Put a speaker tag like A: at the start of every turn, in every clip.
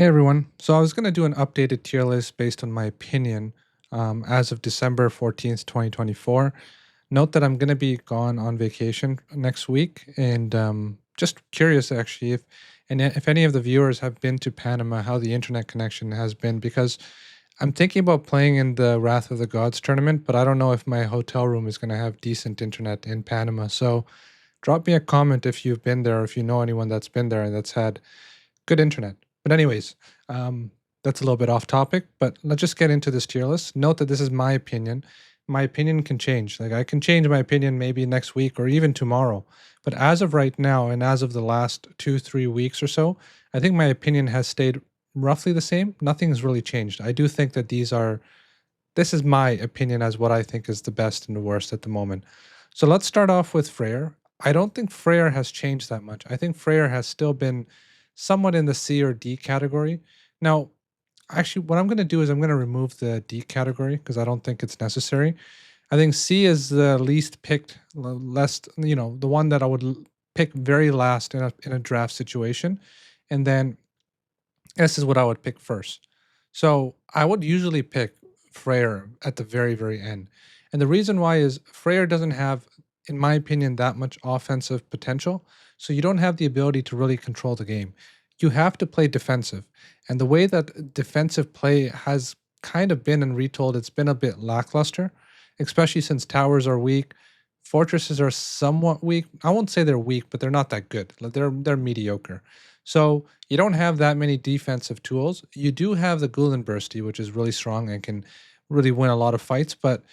A: Hey everyone. So I was going to do an updated tier list based on my opinion as of December 14th, 2024. Note that I'm going to be gone on vacation next week and just curious actually if any of the viewers have been to Panama, how the internet connection has been, because I'm thinking about playing in the Wrath of the Gods tournament, but I don't know if my hotel room is going to have decent internet in Panama. So drop me a comment if you've been there or if you know anyone that's been there and that's had good internet. But anyways, um, that's a little bit off topic, but let's just get into this tier list. Note that this is my opinion. My opinion can change. Like I can change my opinion maybe next week or even tomorrow. But as of right now, and as of the last 2-3 weeks or so, I think my opinion has stayed roughly the same. Nothing's really changed. I do think that this is my opinion as what I think is the best and the worst at the moment. So let's start off with Freyr. I don't think Freyr has changed that much. I think Freyr has still been somewhat in the C or D category. Now, actually, what I'm going to do is I'm going to remove the D category because I don't think it's necessary. I think C is the least picked, less, the one that I would pick very last in a draft situation. And then S is what I would pick first. So I would usually pick Freyr at the very, very end. And the reason why is Freyr doesn't have, in my opinion, that much offensive potential. So you don't have the ability to really control the game. You have to play defensive. And the way that defensive play has kind of been in Retold, it's been a bit lackluster, especially since towers are weak. Fortresses are somewhat weak. I won't say they're weak, but they're not that good. Like they're mediocre. So you don't have that many defensive tools. You do have the Gulenbursty, which is really strong and can really win a lot of fights. But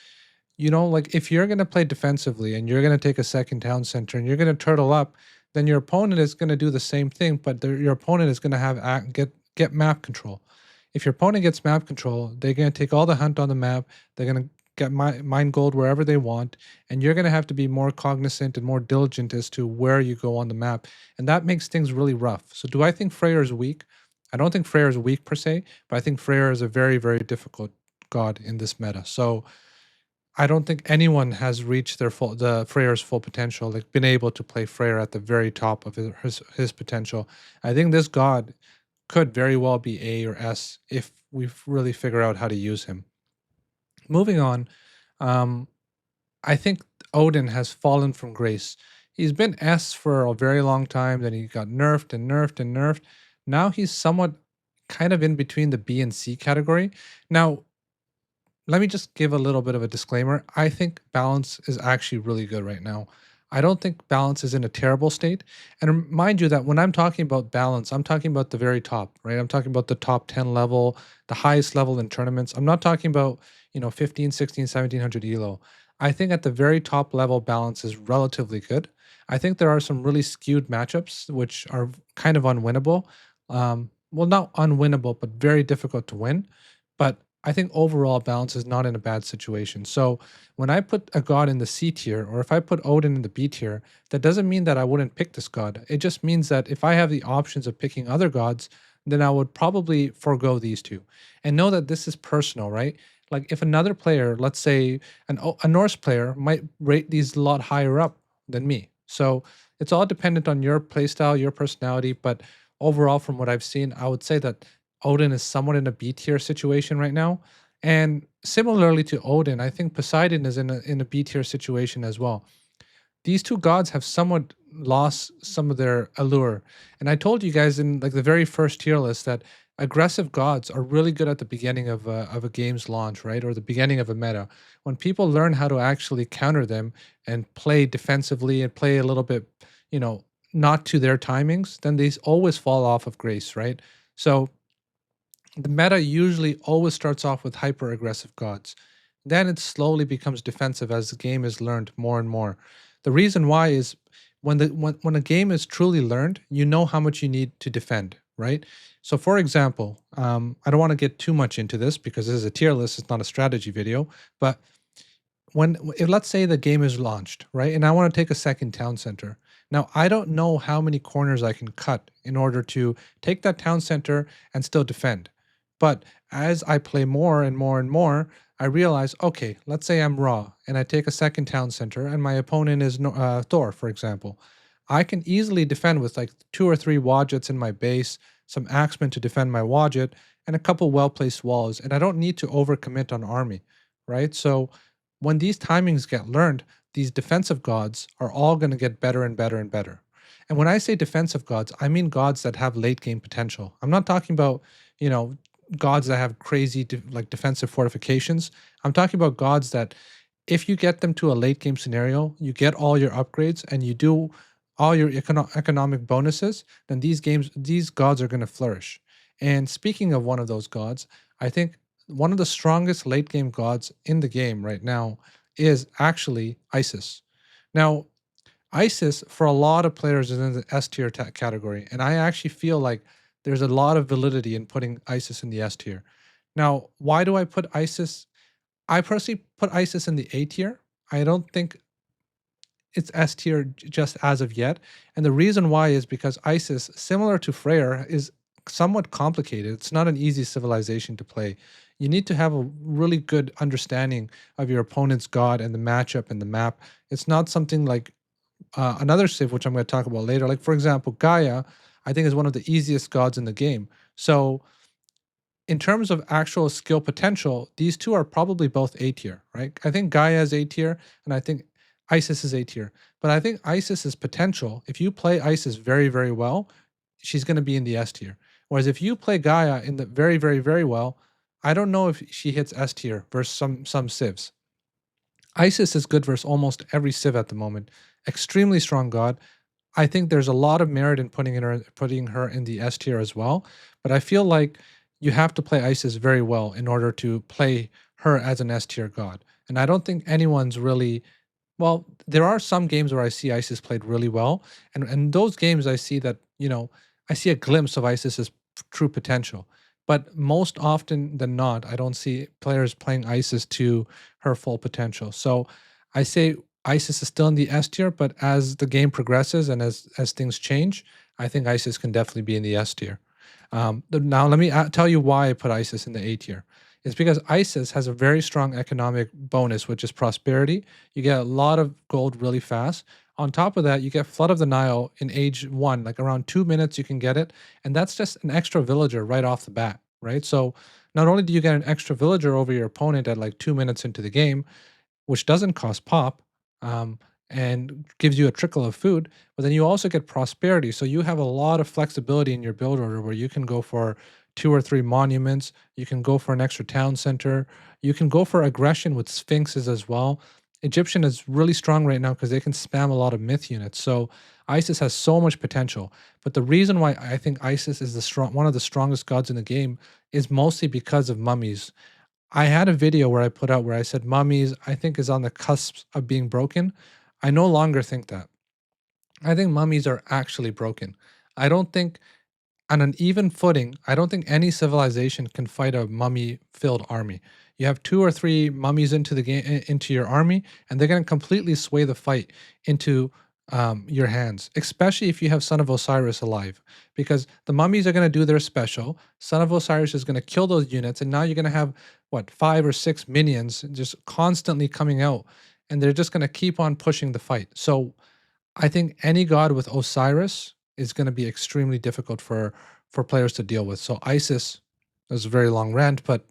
A: like if you're going to play defensively and you're going to take a second town center and you're going to turtle up, then your opponent is going to do the same thing. But your opponent is going to have get map control. If your opponent gets map control, they're going to take all the hunt on the map. They're going to get mine gold wherever they want, and you're going to have to be more cognizant and more diligent as to where you go on the map, and that makes things really rough. So do I think Freyr is weak? I don't think Freyr is weak per se, but I think Freyr is a very, very difficult god in this meta. So I don't think anyone has reached the Freyr's full potential, like been able to play Freyr at the very top of his potential. I think this god could very well be A or S if we really figure out how to use him. Moving on, um, I think Odin has fallen from grace. He's been S for a very long time, then he got nerfed and nerfed and nerfed. Now he's somewhat kind of in between the B and C category. Now, let me just give a little bit of a disclaimer. I think balance is actually really good right now. I don't think balance is in a terrible state. And mind you that when I'm talking about balance, I'm talking about the very top, right? I'm talking about the top 10 level, the highest level in tournaments. I'm not talking about, 15, 16, 1700 elo. I think at the very top level, balance is relatively good. I think there are some really skewed matchups, which are kind of unwinnable. Well, not unwinnable, but very difficult to win. But I think overall balance is not in a bad situation. So when I put a god in the C tier, or if I put Odin in the B tier, that doesn't mean that I wouldn't pick this god. It just means that if I have the options of picking other gods, then I would probably forego these two. And know that this is personal, right? Like if another player, let's say a Norse player, might rate these a lot higher up than me. So it's all dependent on your playstyle, your personality. But overall, from what I've seen, I would say that Odin is somewhat in a B tier situation right now. And similarly to Odin, I think Poseidon is in a B tier situation as well. These two gods have somewhat lost some of their allure. And I told you guys in like the very first tier list that aggressive gods are really good at the beginning of a game's launch, right? Or the beginning of a meta. When people learn how to actually counter them and play defensively and play a little bit, not to their timings, then these always fall off of grace, right? So the meta usually always starts off with hyper aggressive gods. Then it slowly becomes defensive as the game is learned more and more. The reason why is when a game is truly learned, you know how much you need to defend, right? So for example, I don't want to get too much into this because this is a tier list, it's not a strategy video, but if let's say the game is launched, right? And I want to take a second town center. Now, I don't know how many corners I can cut in order to take that town center and still defend. But as I play more and more and more, I realize, okay, let's say I'm raw and I take a second town center and my opponent is Thor, for example. I can easily defend with like 2 or 3 wadgets in my base, some axemen to defend my wadjet, and a couple well placed walls. And I don't need to overcommit on army, right? So when these timings get learned, these defensive gods are all going to get better and better and better. And when I say defensive gods, I mean gods that have late game potential. I'm not talking about, you know, gods that have crazy like defensive fortifications. I'm talking about gods that if you get them to a late game scenario, you get all your upgrades and you do all your economic bonuses, then these gods are going to flourish. And speaking of one of those gods, I think one of the strongest late game gods in the game right now is actually Isis. Now, Isis for a lot of players is in the S tier category, and I actually feel like there's a lot of validity in putting Isis in the S tier. Now, why do I put Isis? I personally put Isis in the A tier. I don't think it's S tier just as of yet. And the reason why is because Isis, similar to Freyr, is somewhat complicated. It's not an easy civilization to play. You need to have a really good understanding of your opponent's god and the matchup and the map. It's not something like another civ, which I'm going to talk about later. Like, for example, Gaia, I think is one of the easiest gods in the game. So in terms of actual skill potential, these two are probably both A tier, right? I think Gaia is A tier, and I think Isis is A tier. But I think Isis's potential, if you play Isis very, very well, she's going to be in the S tier. Whereas if you play Gaia in the very, very, very well, I don't know if she hits S tier versus some civs. Isis is good versus almost every civ at the moment. Extremely strong god. I think there's a lot of merit in putting her in the S tier as well. But I feel like you have to play Isis very well in order to play her as an S tier god. And I don't think anyone's really well, there are some games where I see Isis played really well, and those games I see that, you know, I see a glimpse of Isis's true potential. But most often than not, I don't see players playing Isis to her full potential. So I say Isis is still in the S tier, but as the game progresses and as things change, I think Isis can definitely be in the S tier. Now let me tell you why I put Isis in the A tier. It's because Isis has a very strong economic bonus, which is prosperity. You get a lot of gold really fast. On top of that, you get Flood of the Nile in age one, like around 2 minutes you can get it. And that's just an extra villager right off the bat, right? So not only do you get an extra villager over your opponent at like 2 minutes into the game, which doesn't cost pop, um, and gives you a trickle of food, but then you also get prosperity. So you have a lot of flexibility in your build order where you can go for 2 or 3 monuments, you can go for an extra town center, you can go for aggression with sphinxes as well. Egyptian is really strong right now because they can spam a lot of myth units. So Isis has so much potential. But the reason why I think Isis is one of the strongest gods in the game is mostly because of mummies. I had a video where I put out where I said mummies, I think, is on the cusp of being broken. I no longer think that. I think mummies are actually broken. I don't think on an even footing, I don't think any civilization can fight a mummy-filled army. You have 2 or 3 mummies into the game, into your army, and they're going to completely sway the fight into your hands. Especially if you have Son of Osiris alive, because the mummies are going to do their special. Son of Osiris is going to kill those units, and now you're going to have what 5 or 6 minions just constantly coming out, and they're just going to keep on pushing the fight. So I think any god with Osiris is going to be extremely difficult for players to deal with. So Isis is a very long rant, but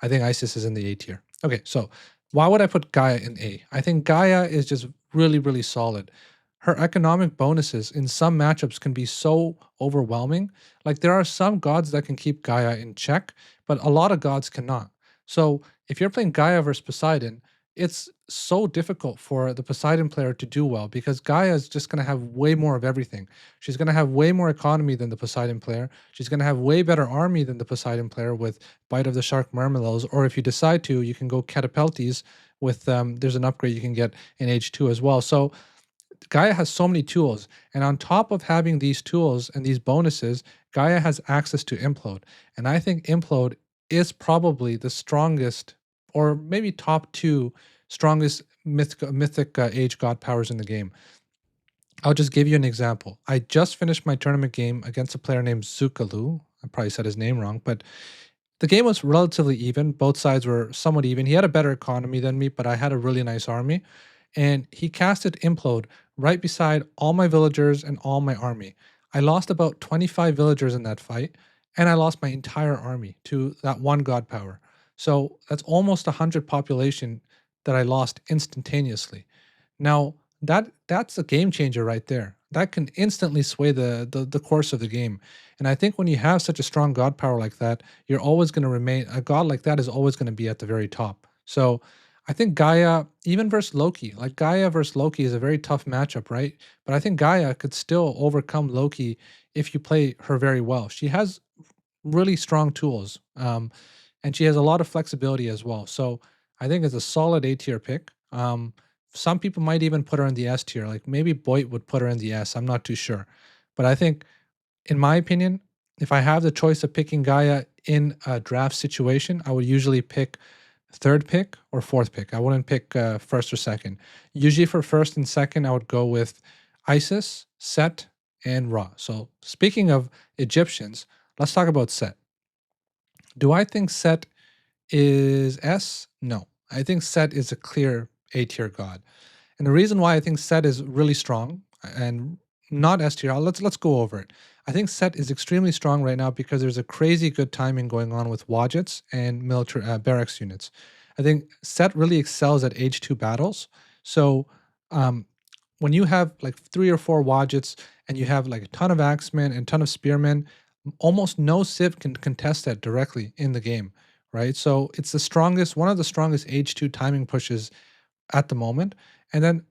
A: I think Isis is in the A tier. Okay, so why would I put Gaia in A? I think Gaia is just really, really solid. Her economic bonuses in some matchups can be so overwhelming. Like there are some gods that can keep Gaia in check, but a lot of gods cannot. So if you're playing Gaia versus Poseidon, it's so difficult for the Poseidon player to do well because Gaia is just going to have way more of everything. She's going to have way more economy than the Poseidon player. She's going to have way better army than the Poseidon player with Bite of the Shark Marmelos. Or if you decide to, you can go Catapeltes with, there's an upgrade you can get in Age 2 as well. So Gaia has so many tools. And on top of having these tools and these bonuses, Gaia has access to Implode. And I think Implode is probably the strongest, or maybe top 2 strongest mythic age god powers in the game. I'll just give you an example. I just finished my tournament game against a player named Zukalu. I probably said his name wrong, but the game was relatively even. Both sides were somewhat even. He had a better economy than me, but I had a really nice army. And he casted Implode right beside all my villagers and all my army. I lost about 25 villagers in that fight, and I lost my entire army to that one god power. So that's almost 100 population that I lost instantaneously. Now, that's a game changer right there. That can instantly sway the course of the game. And I think when you have such a strong god power like that, you're always going to remain a god like that is always going to be at the very top. So I think Gaia, even versus Loki, like Gaia versus Loki is a very tough matchup, right? But I think Gaia could still overcome Loki if you play her very well. She has really strong tools, and she has a lot of flexibility as well. So I think it's a solid A tier pick. Some people might even put her in the S tier. Like maybe Boyd would put her in the S. I'm not too sure, but I think, in my opinion, if I have the choice of picking Gaia in a draft situation, I would usually pick third pick or fourth pick. I wouldn't pick first or second. Usually for first and second, I would go with Isis, Set, and Ra. So speaking of Egyptians, let's talk about Set. Do I think Set is S? No. I think Set is a clear A tier god. And the reason why I think Set is really strong and not S tier, let's go over it. I think Set is extremely strong right now because there's a crazy good timing going on with Wadgets and military barracks units. I think Set really excels at H2 battles. So um, when you have like 3 or 4 Wadgets and you have like a ton of axemen and a ton of spearmen, almost no Civ can contest that directly in the game, right? So it's the strongest, one of the strongest H2 timing pushes at the moment. And then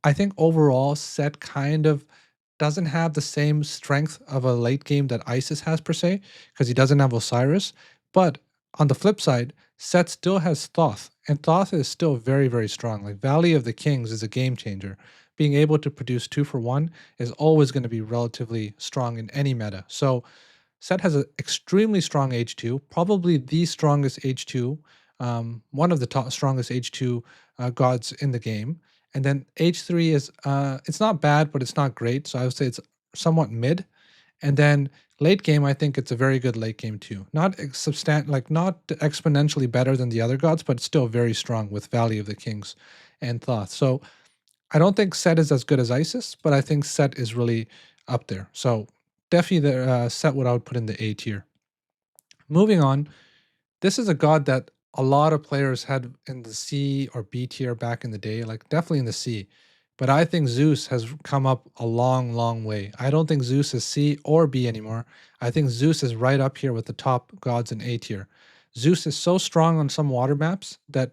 A: I think overall, Set kind of doesn't have the same strength of a late game that Isis has per se, because he doesn't have Osiris. But on the flip side, Set still has Thoth, and Thoth is still very, very strong. Like Valley of the Kings is a game changer. Being able to produce 2 for 1 is always going to be relatively strong in any meta. So Set has an extremely strong H2, probably the strongest H2, one of the top strongest H2 gods in the game. And then H3 is it's not bad, but it's not great. So I would say it's somewhat mid. And then late game, I think it's a very good late game too. Not like not exponentially better than the other gods, but still very strong with Valley of the Kings and Thoth. So I don't think Set is as good as Isis, but I think Set is really up there. So definitely the Set what I would put in the A tier. Moving on, this is a god that a lot of players had in the C or B tier back in the day, like definitely in the C. But I think Zeus has come up a long, long way. I don't think Zeus is C or B anymore. I think Zeus is right up here with the top gods in A tier. Zeus is so strong on some water maps that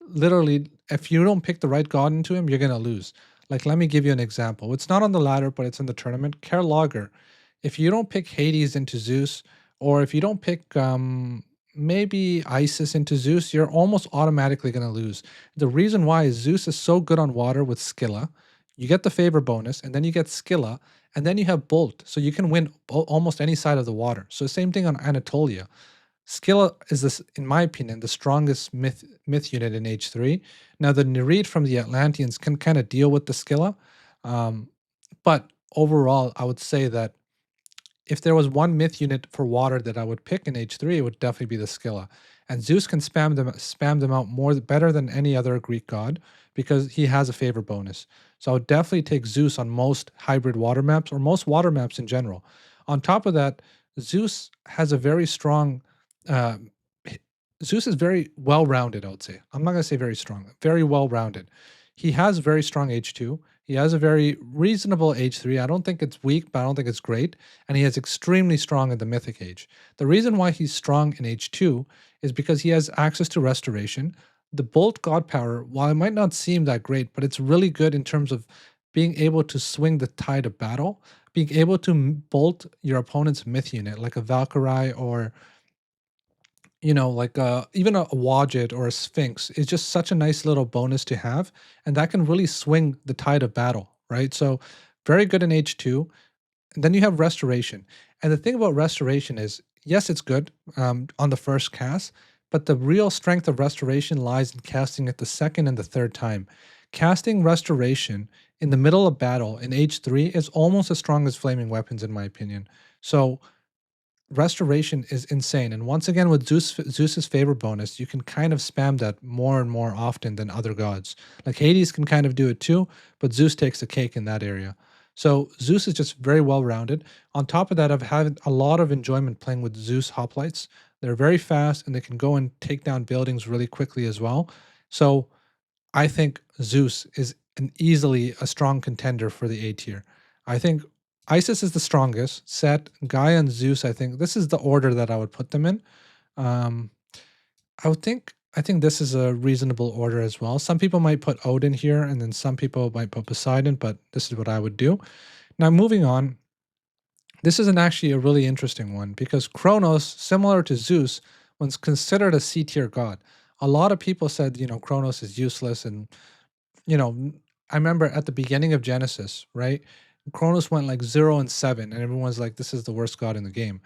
A: literally, if you don't pick the right god into him, you're gonna lose. Like, let me give you an example. It's not on the ladder, but it's in the tournament. Kerr. If you don't pick Hades into Zeus, or if you don't pick maybe Isis into Zeus, you're almost automatically gonna lose. The reason why is Zeus is so good on water with Scylla. You get the favor bonus, and then you get Scylla, and then you have Bolt, so you can win almost any side of the water. So same thing on Anatolia. Scylla is this, in my opinion, the strongest myth unit in H3. Now the Nereid from the Atlanteans can kind of deal with the Scylla, um, but overall, I would say that if there was one myth unit for water that I would pick in H3, it would definitely be the Scylla. And Zeus can spam them out better than any other Greek god because he has a favor bonus. So I would definitely take Zeus on most hybrid water maps or most water maps in general. On top of that, Zeus has a very strong uh, Zeus is very well rounded, I would say. I'm not going to say very strong, very well rounded. He has very strong H2. He has a very reasonable H3. I don't think it's weak, but I don't think it's great. And he is extremely strong in the Mythic Age. The reason why he's strong in H2 is because he has access to Restoration. The Bolt God Power, while it might not seem that great, but it's really good in terms of being able to swing the tide of battle, being able to bolt your opponent's myth unit, like a Valkyrie or like even a Wadjet or a Sphinx is just such a nice little bonus to have, and that can really swing the tide of battle, right? So very good in H2. And then you have Restoration. And the thing about Restoration is, yes, it's good on the first cast, but the real strength of Restoration lies in casting it the second and the third time. Casting Restoration in the middle of battle in H3 is almost as strong as Flaming Weapons, in my opinion. So Restoration is insane. And once again, with Zeus's favor bonus, you can kind of spam that more and more often than other gods. Like Hades can kind of do it too, but Zeus takes the cake in that area. So Zeus is just very well rounded. On top of that, I've had a lot of enjoyment playing with Zeus hoplites. They're very fast and they can go and take down buildings really quickly as well. So I think Zeus is an easily a strong contender for the A tier. I think Isis is the strongest. Set, Gaia, and Zeus. I think this is the order that I would put them in. Um, I think this is a reasonable order as well. Some people might put Odin here, and then some people might put Poseidon, but this is what I would do. Now, moving on, this isn't actually a really interesting one because Kronos, similar to Zeus, was considered a C tier god. A lot of people said, Kronos is useless and I remember at the beginning of Genesis, right? Kronos went like 0 and 7, and everyone's like, this is the worst god in the game.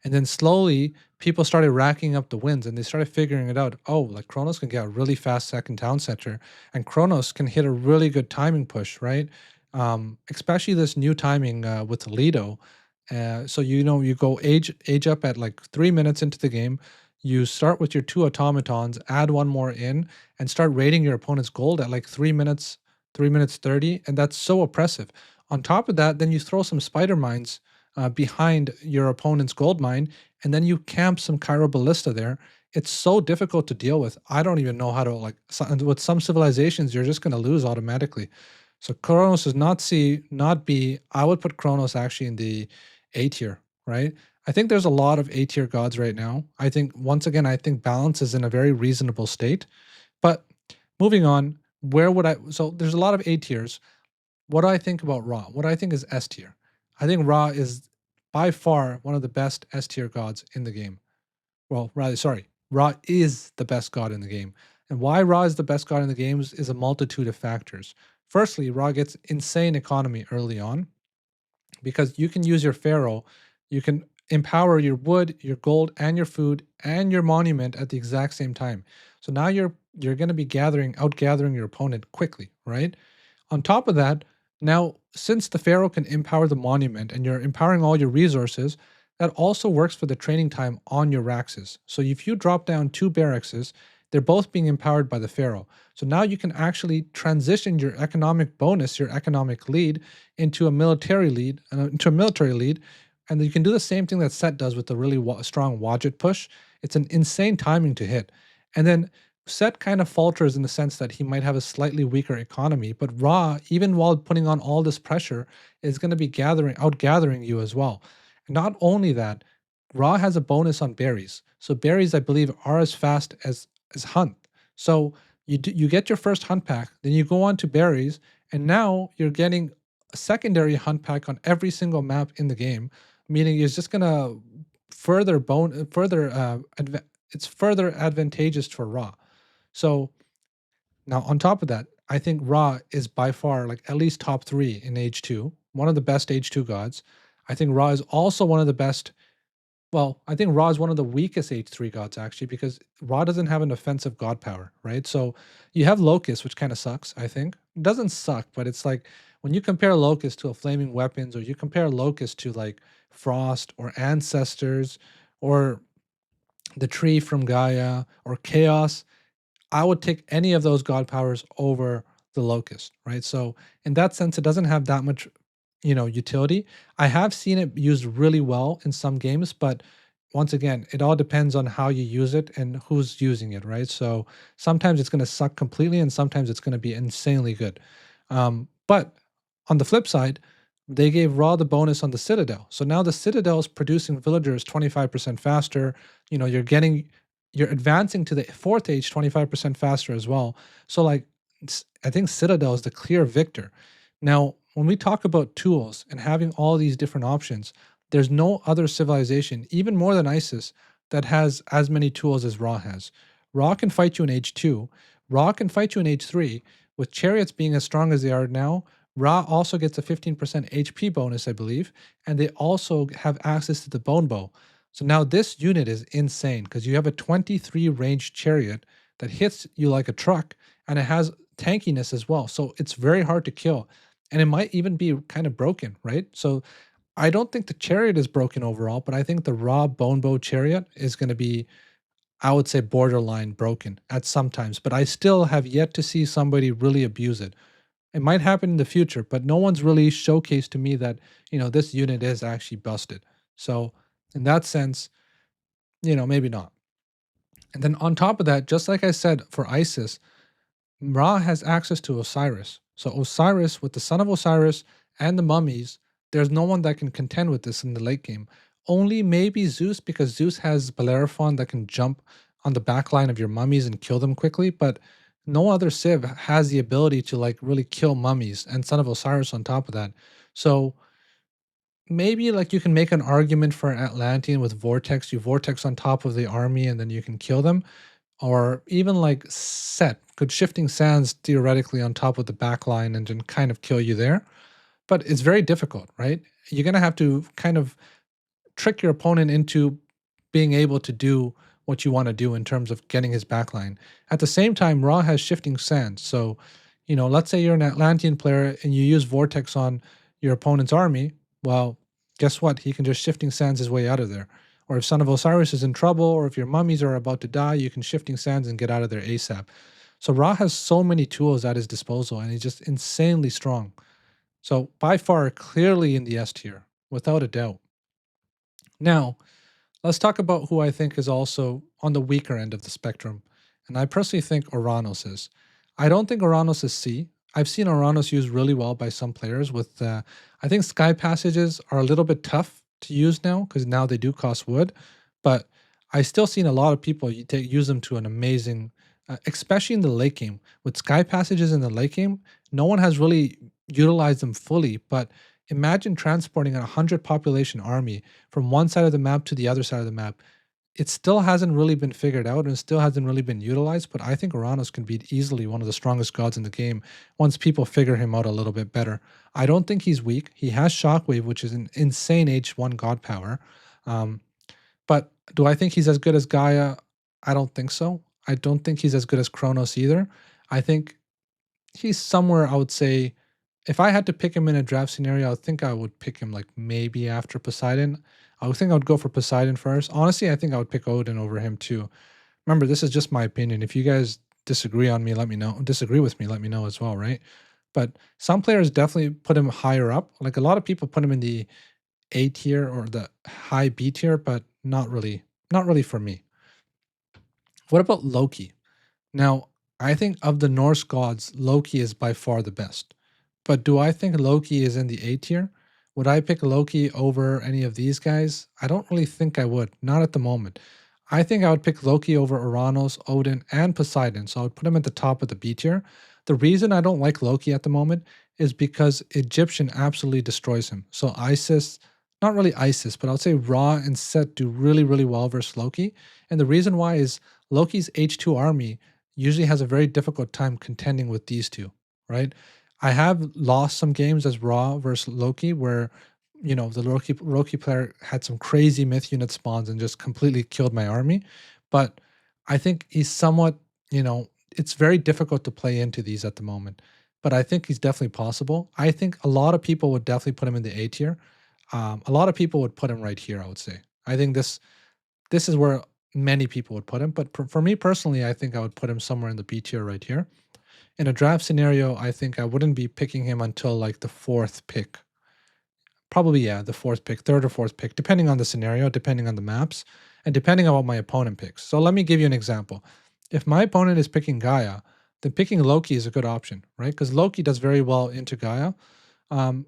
A: And then slowly people started racking up the wins and they started figuring it out. Oh, like Kronos can get a really fast second town center, and Kronos can hit a really good timing push, right? Especially this new timing with Lido. So you go age up at like 3 minutes into the game. You start with your two automatons, add one more in, and start raiding your opponent's gold at like 3 minutes, 3 minutes 30, and that's so oppressive. On top of that, then you throw some spider mines behind your opponent's gold mine, and then you camp some Cairo ballista there. It's so difficult to deal with. I don't even know how to with some civilizations, you're just going to lose automatically. So Kronos is not C, not B. I would put Kronos actually in the A tier, right? I think there's a lot of A tier gods right now. I think once again, I think balance is in a very reasonable state. But moving on, where would I? So there's a lot of A tiers. What do I think about Ra? What I think is S tier. I think Ra is by far one of the best S tier gods in the game. Well, rather, sorry, Ra is the best god in the game. And why Ra is the best god in the game is a multitude of factors. Firstly, Ra gets insane economy early on because you can use your pharaoh, you can empower your wood, your gold, and your food and your monument at the exact same time. So now you're going to be outgathering your opponent quickly, right? On top of that, now since the pharaoh can empower the monument and you're empowering all your resources, that also works for the training time on your raxes. So if you drop down two barracks, they're both being empowered by the pharaoh. So now you can actually transition your economic bonus, your economic lead, into a military lead, and you can do the same thing that Set does with the really strong Wadjet push. It's an insane timing to hit, and then Set kind of falters in the sense that he might have a slightly weaker economy, but Ra, even while putting on all this pressure, is going to be outgathering you as well. And not only that, Ra has a bonus on berries. So berries, I believe, are as fast as hunt. So you get your first hunt pack, then you go on to berries, and now you're getting a secondary hunt pack on every single map in the game, meaning it's just gonna further bone further it's further advantageous for Ra. So now on top of that, I think Ra is by far like at least top three in Age 2, one of the best Age 2 gods. I think Ra is also one of the best. Well, I think Ra is one of the weakest H3 gods actually because Ra doesn't have an offensive god power, right? So you have Locust, which kind of sucks, I think. It doesn't suck, but it's like when you compare Locust to a flaming weapons, or you compare Locust to like Frost or Ancestors or the tree from Gaia or Chaos, I would take any of those god powers over the Locust, right? So in that sense, it doesn't have that much, utility. I have seen it used really well in some games, but once again, it all depends on how you use it and who's using it, right? So sometimes it's going to suck completely, and sometimes it's going to be insanely good. But on the flip side, they gave Ra the bonus on the Citadel. So now the Citadel is producing villagers 25% faster. You're advancing to the fourth age 25% faster as well. So like I think Citadel is the clear victor. Now, when we talk about tools and having all these different options, there's no other civilization, even more than ISIS, that has as many tools as Ra has. Ra can fight you in age 2. Ra can fight you in age 3. With chariots being as strong as they are now, Ra also gets a 15% HP bonus, I believe, and they also have access to the bone bow. So now this unit is insane because you have a 23 range chariot that hits you like a truck, and it has tankiness as well. So it's very hard to kill. And it might even be kind of broken, right? So I don't think the chariot is broken overall, but I think the Ra bone bow chariot is going to be, I would say, borderline broken at some times. But I still have yet to see somebody really abuse it. It might happen in the future, but no one's really showcased to me that, this unit is actually busted. So in that sense, maybe not. And then on top of that, just like I said for Isis, Ra has access to Osiris. So Osiris, with the son of Osiris and the mummies, there's no one that can contend with this in the late game. Only maybe Zeus, because Zeus has Bellerophon that can jump on the back line of your mummies and kill them quickly, but no other civ has the ability to like really kill mummies, and son of Osiris on top of that. So maybe like you can make an argument for an Atlantean with Vortex. You Vortex on top of the army and then you can kill them, or even like Set could shifting sands theoretically on top of the back line and then kind of kill you there. But it's very difficult, right? You're gonna have to kind of trick your opponent into being able to do what you want to do in terms of getting his backline. At the same time, Ra has shifting sands. So, let's say you're an Atlantean player and you use Vortex on your opponent's army. Well, guess what? He can just shifting sands his way out of there. Or if Son of Osiris is in trouble, or if your mummies are about to die, you can shifting sands and get out of there ASAP. So Ra has so many tools at his disposal, and he's just insanely strong. So by far, clearly in the S tier, without a doubt. Now, let's talk about who I think is also on the weaker end of the spectrum. And I personally think Uranus is. I don't think Uranus is C. I've seen Uranus used really well by some players with, I think Sky Passages are a little bit tough to use now because now they do cost wood. But I still seen a lot of people use them to an amazing, especially in the late game. With Sky Passages in the late game, no one has really utilized them fully, but imagine transporting a 100 population army from one side of the map to the other side of the map. It still hasn't really been figured out and still hasn't really been utilized, but I think Uranus can be easily one of the strongest gods in the game once people figure him out a little bit better. I don't think he's weak. He has Shockwave, which is an insane H1 god power. Um, but do I think he's as good as Gaia? I don't think so. I don't think he's as good as Kronos either. I think he's somewhere, I would say, if I had to pick him in a draft scenario, I think I would pick him like maybe after Poseidon. I would think I would go for Poseidon first. Honestly, I think I would pick Odin over him too. Remember, this is just my opinion. If you guys disagree on me, let me know. Disagree with me, let me know as well, right? But some players definitely put him higher up. Like a lot of people put him in the A tier or the high B tier, but not really for me. What about Loki? Now, I think of the Norse gods, Loki is by far the best. But do I think Loki is in the A tier? Would I pick Loki over any of these guys? I don't really think I would, not at the moment. I think I would pick Loki over Uranus, Odin, and Poseidon, so I would put him at the top of the B tier. The reason I don't like Loki at the moment is because Egyptian absolutely destroys him. So Isis, not really Isis, but I would say Ra and Set do really, really well versus Loki. And the reason why is Loki's H2 army usually has a very difficult time contending with these two, right? I have lost some games as Raw versus Loki where, the Loki player had some crazy myth unit spawns and just completely killed my army. But I think he's somewhat, it's very difficult to play into these at the moment. But I think he's definitely possible. I think a lot of people would definitely put him in the A tier. A lot of people would put him right here, I would say. I think this is where many people would put him. But for me personally, I think I would put him somewhere in the B tier right here. In a draft scenario, I think I wouldn't be picking him until like the fourth pick. Probably, yeah, the fourth pick, third or fourth pick, depending on the scenario, depending on the maps, and depending on what my opponent picks. So let me give you an example. If my opponent is picking Gaia, then picking Loki is a good option, right? Because Loki does very well into Gaia.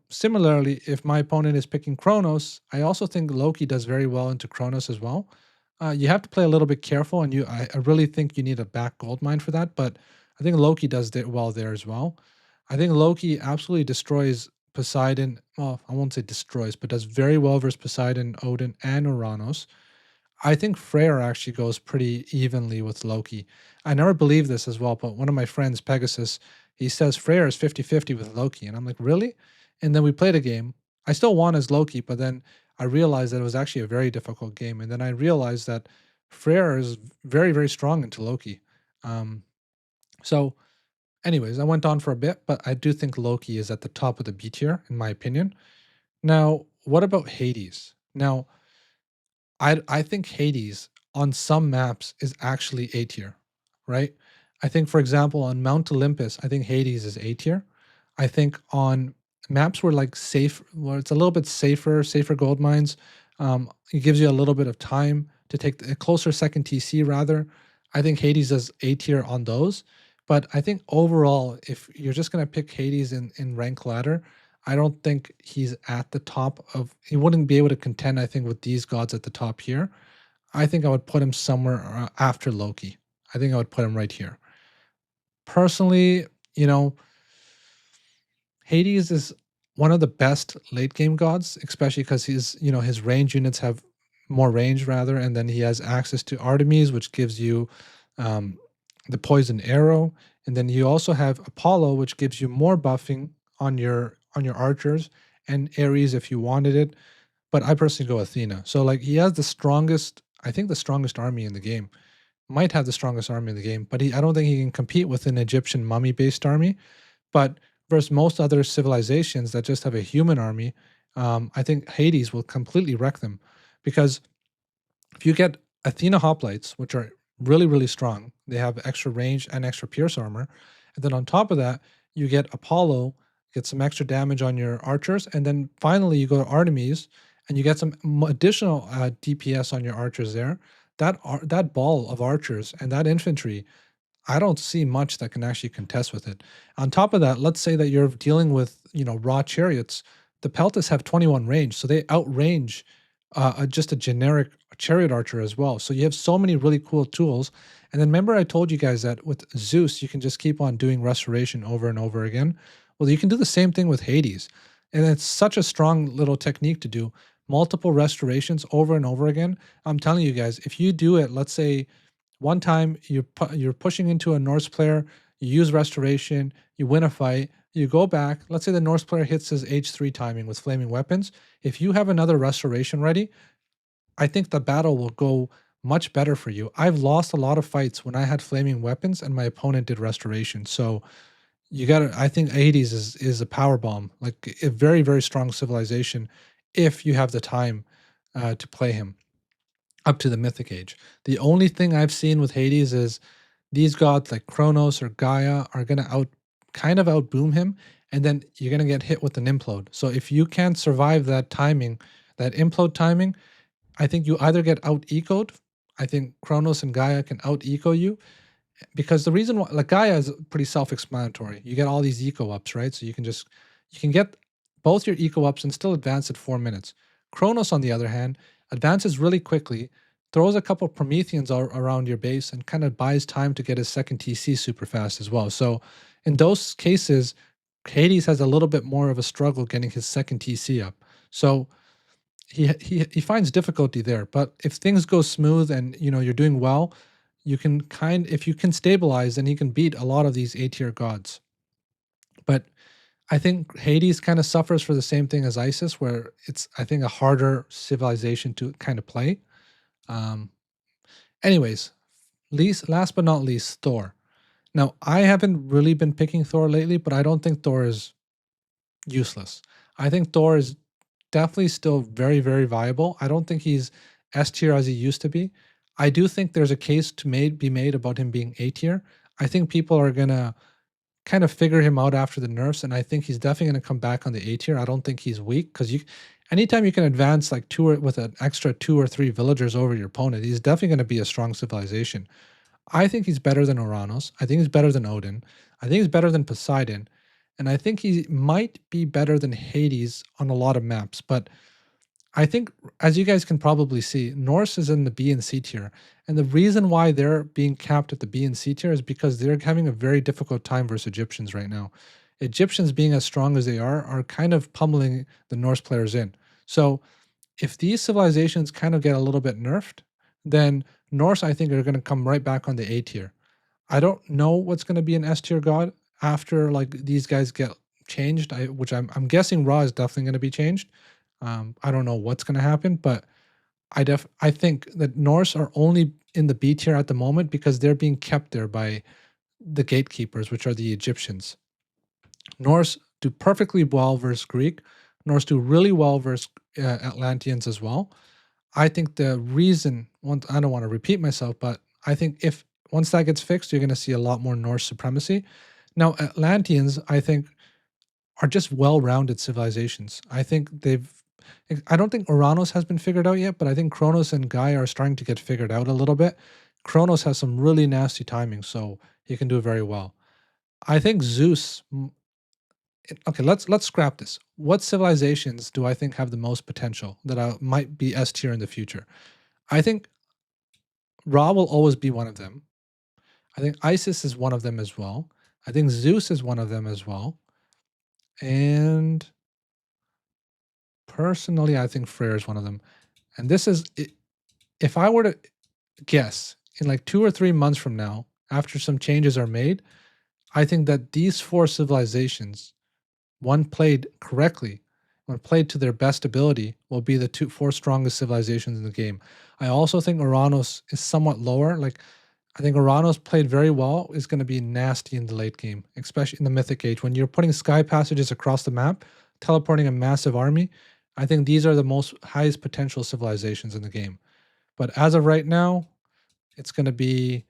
A: Similarly, if my opponent is picking Kronos, I also think Loki does very well into Kronos as well. You have to play a little bit careful, and I really think you need a back gold mine for that. But I think Loki does well there as well. I think Loki absolutely destroys Poseidon. Well, I won't say destroys, but does very well versus Poseidon, Odin, and Uranus. I think Freyr actually goes pretty evenly with Loki. I never believed this as well, but one of my friends, Pegasus, he says Freyr is 50-50 with Loki. And I'm like, really? And then we played a game. I still won as Loki, but then I realized that it was actually a very difficult game. And then I realized that Freyr is very, very strong into Loki. So, anyways, I went on for a bit, but I do think Loki is at the top of the B tier, in my opinion. Now, what about Hades? Now, I think Hades on some maps is actually A tier, right? I think, for example, on Mount Olympus, I think Hades is A tier. I think on maps where like safe, where it's a little bit safer gold mines, it gives you a little bit of time to take a closer second TC rather. I think Hades is A tier on those. But I think overall, if you're just gonna pick Hades in rank ladder, I don't think he's at the top of. He wouldn't be able to contend. I think with these gods at the top here. I think I would put him somewhere after Loki. I think I would put him right here. Personally, you know, Hades is one of the best late game gods, especially because his range units have more range rather, and then he has access to Artemis, which gives you um, the poison arrow, and then you also have Apollo, which gives you more buffing on your archers, and Ares if you wanted it. But I personally go Athena. So like he has the strongest, I think the strongest army in the game. Might have the strongest army in the game, but I don't think he can compete with an Egyptian mummy based army. But versus most other civilizations that just have a human army, I think Hades will completely wreck them. Because if you get Athena hoplites, which are really, really strong, they have extra range and extra pierce armor. And then on top of that, you get Apollo, get some extra damage on your archers. And then finally, you go to Artemis and you get some additional DPS on your archers there. That ball of archers and that infantry, I don't see much that can actually contest with it. On top of that, let's say that you're dealing with, raw chariots. The Peltas have 21 range, so they outrange just a generic chariot archer as well. So you have so many really cool tools. And then remember, I told you guys that with Zeus, you can just keep on doing restoration over and over again. Well, you can do the same thing with Hades. And it's such a strong little technique to do multiple restorations over and over again. I'm telling you guys, if you do it, let's say one time you're pushing into a Norse player, you use restoration, you win a fight, you go back. Let's say the Norse player hits his H3 timing with flaming weapons. If you have another restoration ready, I think the battle will go much better for you. I've lost a lot of fights when I had flaming weapons and my opponent did restoration. So you gotta. I think Hades is a power bomb, like a very very strong civilization, if you have the time to play him up to the Mythic Age. The only thing I've seen with Hades is these gods like Kronos or Gaia are gonna kind of outboom him, and then you're gonna get hit with an implode. So if you can't survive that timing, that implode timing, I think you either get out ecoed. I think Kronos and Gaia can out eco you, because the reason why, like, Gaia is pretty self-explanatory. You get all these eco ups, right? So you can get both your eco ups and still advance at 4 minutes. Kronos, on the other hand, advances really quickly, throws a couple Prometheans around your base, and kind of buys time to get his second TC super fast as well. So in those cases, Hades has a little bit more of a struggle getting his second TC up. So he finds difficulty there. But if things go smooth and you're doing well, you can if you can stabilize, then he can beat a lot of these A tier gods. But I think Hades kind of suffers for the same thing as Isis, where it's, I think, a harder civilization to kind of play. Um, anyways, last but not least, Thor. Now, I haven't really been picking Thor lately, but I don't think Thor is useless. I think Thor is definitely still very, very viable. I don't think he's S tier as he used to be. I do think there's a case to be made about him being A tier. I think people are gonna kind of figure him out after the nerfs, and I think he's definitely gonna come back on the A tier. I don't think he's weak, because anytime you can advance like with an extra 2 or 3 villagers over your opponent, he's definitely gonna be a strong civilization. I think he's better than Uranus. I think he's better than Odin. I think he's better than Poseidon. And I think he might be better than Hades on a lot of maps. But I think, as you guys can probably see, Norse is in the B and C tier. And the reason why they're being capped at the B and C tier is because they're having a very difficult time versus Egyptians right now. Egyptians, being as strong as they are kind of pummeling the Norse players in. So if these civilizations kind of get a little bit nerfed, then Norse, I think, are going to come right back on the A tier. I don't know what's going to be an S tier god after like these guys get changed. Which I'm guessing Ra is definitely going to be changed. I don't know what's going to happen, but I think that Norse are only in the B tier at the moment because they're being kept there by the gatekeepers, which are the Egyptians. Norse do perfectly well versus Greek. Norse do really well versus Atlanteans as well. I think the reason, I don't want to repeat myself, but I think if once that gets fixed, you're going to see a lot more Norse supremacy. Now, Atlanteans, I think are just well-rounded civilizations. I don't think Uranus has been figured out yet, but I think Kronos and Gaia are starting to get figured out a little bit. Kronos has some really nasty timing, so he can do it very well. I think Zeus. Okay, let's scrap this. What civilizations do I think have the most potential that might be S tier in the future? I think Ra will always be one of them. I think Isis is one of them as well. I think Zeus is one of them as well. And personally, I think Freyr is one of them. And this is, if I were to guess, in like 2 or 3 months from now, after some changes are made, I think that these 4 civilizations, one played correctly, when played to their best ability, will be the 4 strongest civilizations in the game. I also think Uranus is somewhat lower. Like, I think Uranus played very well is going to be nasty in the late game, especially in the Mythic Age. When you're putting sky passages across the map, teleporting a massive army, I think these are the most highest potential civilizations in the game. But as of right now, it's going to be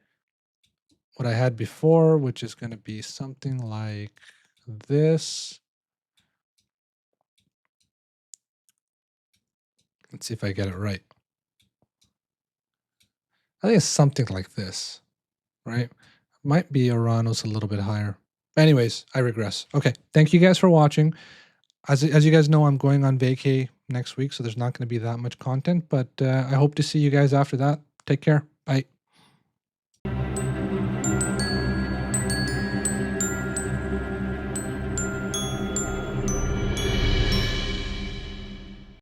A: what I had before, which is going to be something like this. Let's see if I get it right. I think it's something like this, right? Might be Uranus a little bit higher. Anyways, I regress. Okay, thank you guys for watching. As you guys know, I'm going on vacay next week, so there's not going to be that much content, but I hope to see you guys after that. Take care.